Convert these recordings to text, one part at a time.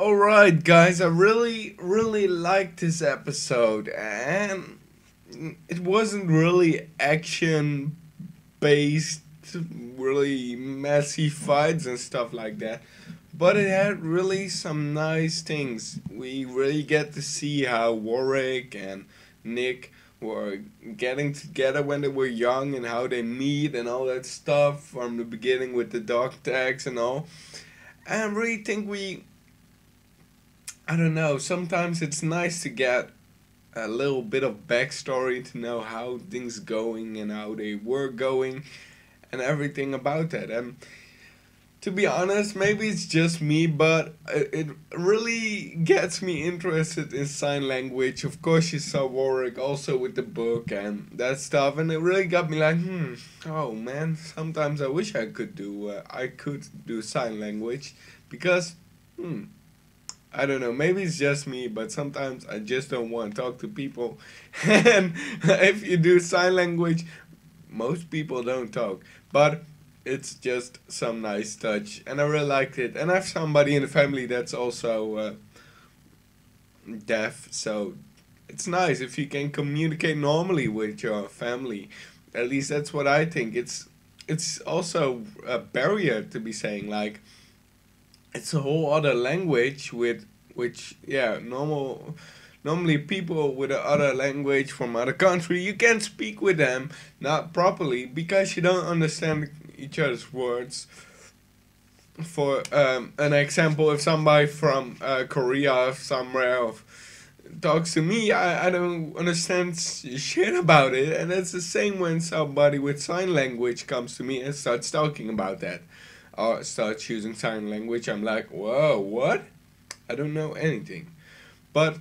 Alright, guys, I really liked this episode, and it wasn't really action based, really messy fights and stuff like that, but it had really some nice things. We really get to see how Warwick and Nick were getting together when they were young and how they meet and all that stuff from the beginning with the dog tags and all. I really think I don't know, sometimes it's nice to get a little bit of backstory to know how things going and how they were going and everything about that. And to be honest, maybe it's just me, but it really gets me interested in sign language. Of course, you saw Warwick also with the book and that stuff, and it really got me like, oh man, sometimes I wish I could do sign language because, I don't know, maybe it's just me, but sometimes I just don't want to talk to people. And if you do sign language, most people don't talk. But it's just some nice touch, and I really liked it. And I have somebody in the family that's also deaf, so it's nice if you can communicate normally with your family. At least that's what I think. It's also a barrier to be saying like it's a whole other language with which yeah normally people with a other language from other country you can't speak with them not properly because you don't understand each other's words. For an example, if somebody from Korea or somewhere talks to me, I don't understand shit about it, and it's the same when somebody with sign language comes to me and starts talking about that or starts using sign language. I'm like, whoa, what? I don't know anything. But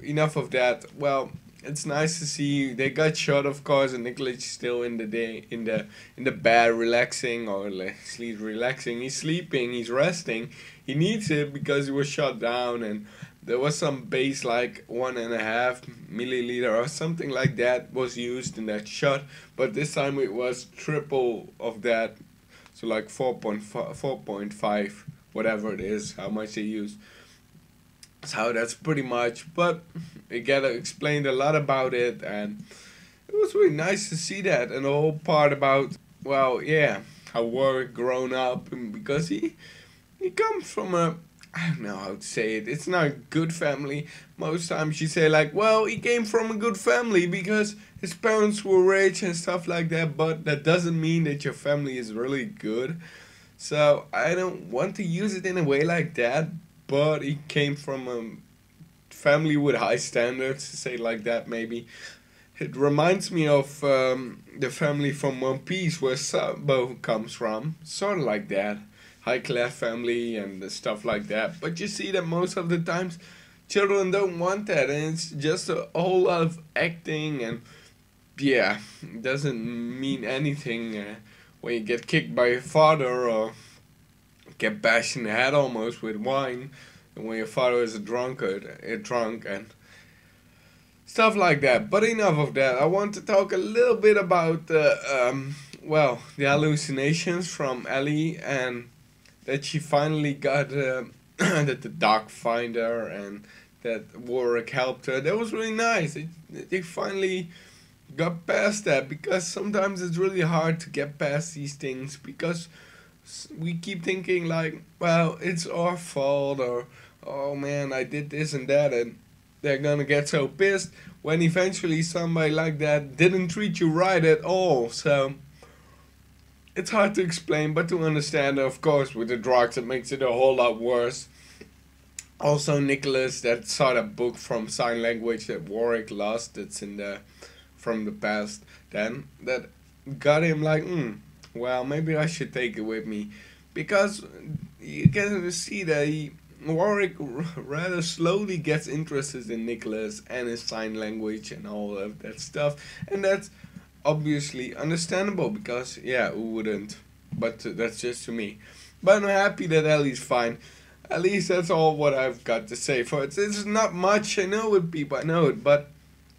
enough of that. Well, it's nice to see they got shot, of course, and Nicholas is still in the day in the bed relaxing or he's relaxing. He's sleeping. He's resting. He needs it because he was shot down, and there was some base like 1.5 milliliter or something like that was used in that shot, but this time it was triple of that, so like 4.5, whatever it is, how much they used. So that's pretty much, but we gotta explained a lot about it, and it was really nice to see that, and the whole part about, well, yeah, how Warwick grown up, and because he comes from a, I don't know how to say it, it's not a good family. Most times you say like, well, he came from a good family because his parents were rich and stuff like that, but that doesn't mean that your family is really good. So I don't want to use it in a way like that, but he came from a family with high standards, to say it like that maybe. It reminds me of the family from One Piece where Sabo comes from, sort of like that. High class family and stuff like that. But you see that most of the times children don't want that, and it's just a whole lot of acting, and yeah, it doesn't mean anything when you get kicked by your father or get bashed in the head almost with wine, and when your father is a drunk and stuff like that. But enough of that. I want to talk a little bit about well, the hallucinations from Ellie, and that she finally got that the dog find her and that Warwick helped her. That was really nice. They finally got past that, because sometimes it's really hard to get past these things because we keep thinking like, well, it's our fault, or oh man, I did this and that, and they're gonna get so pissed when eventually somebody like that didn't treat you right at all. So it's hard to explain, but to understand, of course, with the drugs, it makes it a whole lot worse. Also, Nicholas, that saw that book from sign language that Warwick lost, that's in the from the past, then that got him like, well, maybe I should take it with me, because you can see that Warwick rather slowly gets interested in Nicholas and his sign language and all of that stuff, and that's obviously understandable because yeah, who wouldn't? But that's just to me. But I'm happy that Ellie's fine. At least that's all what I've got to say for it. It's not much, I know it, people, I know it, but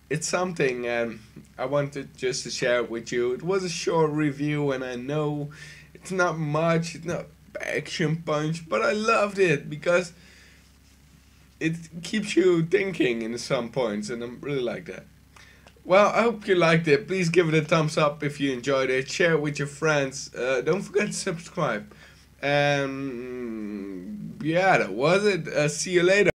it's something, and I wanted just to share it with you. It was a short review, and I know it's not much, it's not action punch, but I loved it because it keeps you thinking in some points, and I really like that. Well, I hope you liked it. Please give it a thumbs up if you enjoyed it. Share it with your friends. Don't forget to subscribe. And yeah, that was it. See you later.